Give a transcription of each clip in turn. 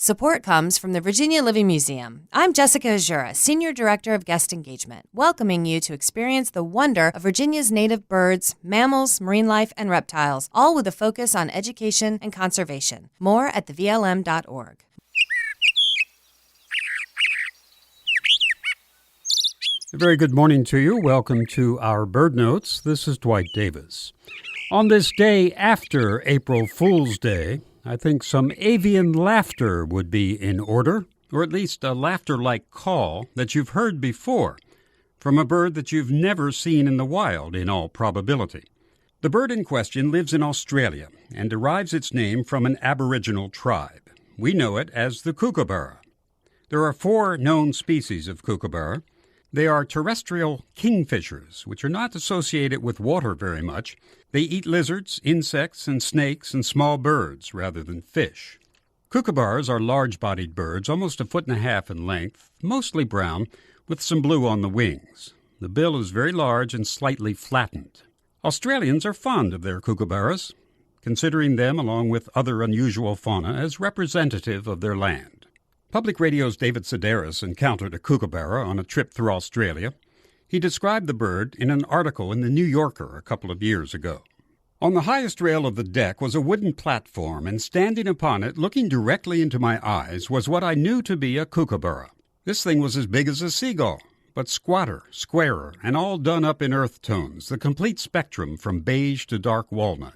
Support comes from the Virginia Living Museum. I'm Jessica Azura, Senior Director of Guest Engagement, welcoming you to experience the wonder of Virginia's native birds, mammals, marine life, and reptiles, all with a focus on education and conservation. More at thevlm.org. A very good morning to you. Welcome to our Bird Notes. This is Dwight Davis. On this day after April Fool's Day, I think some avian laughter would be in order, or at least a laughter-like call that you've heard before from a bird that you've never seen in the wild, in all probability. The bird in question lives in Australia and derives its name from an Aboriginal tribe. We know it as the Kookaburra. There are 4 known species of Kookaburra. They are terrestrial kingfishers, which are not associated with water very much. They eat lizards, insects, and snakes, and small birds rather than fish. Kookaburras are large-bodied birds, almost 1.5 feet in length, mostly brown, with some blue on the wings. The bill is very large and slightly flattened. Australians are fond of their kookaburras, considering them, along with other unusual fauna, as representative of their land. Public Radio's David Sedaris encountered a kookaburra on a trip through Australia. He described the bird in an article in The New Yorker a couple of years ago. On the highest rail of the deck was a wooden platform, and standing upon it, looking directly into my eyes, was what I knew to be a kookaburra. This thing was as big as a seagull, but squatter, squarer, and all done up in earth tones, the complete spectrum from beige to dark walnut.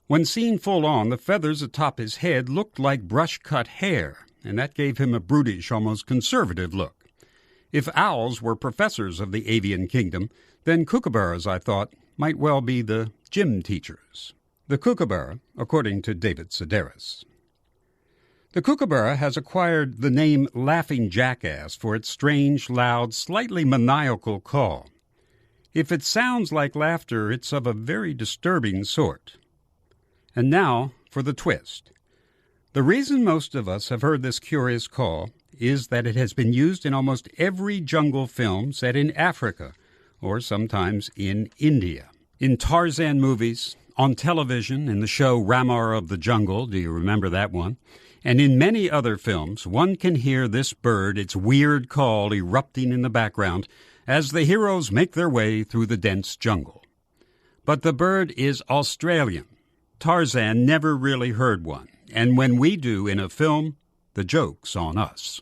When seen full on, the feathers atop his head looked like brush-cut hair, and that gave him a brutish, almost conservative look. If owls were professors of the avian kingdom, then kookaburras, I thought, might well be the gym teachers. The kookaburra, according to David Sedaris. The kookaburra has acquired the name laughing jackass for its strange, loud, slightly maniacal call. If it sounds like laughter, it's of a very disturbing sort. And now for the twist. The reason most of us have heard this curious call is that it has been used in almost every jungle film set in Africa, or sometimes in India. In Tarzan movies, on television, in the show Ramar of the Jungle, do you remember that one? And in many other films, one can hear this bird, its weird call erupting in the background as the heroes make their way through the dense jungle. But the bird is Australian. Tarzan never really heard one. And when we do in a film, the joke's on us.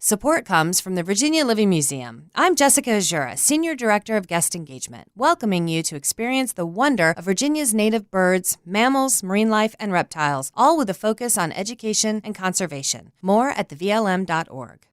Support comes from the Virginia Living Museum. I'm Jessica Azura, Senior Director of Guest Engagement, welcoming you to experience the wonder of Virginia's native birds, mammals, marine life, and reptiles, all with a focus on education and conservation. More at thevlm.org.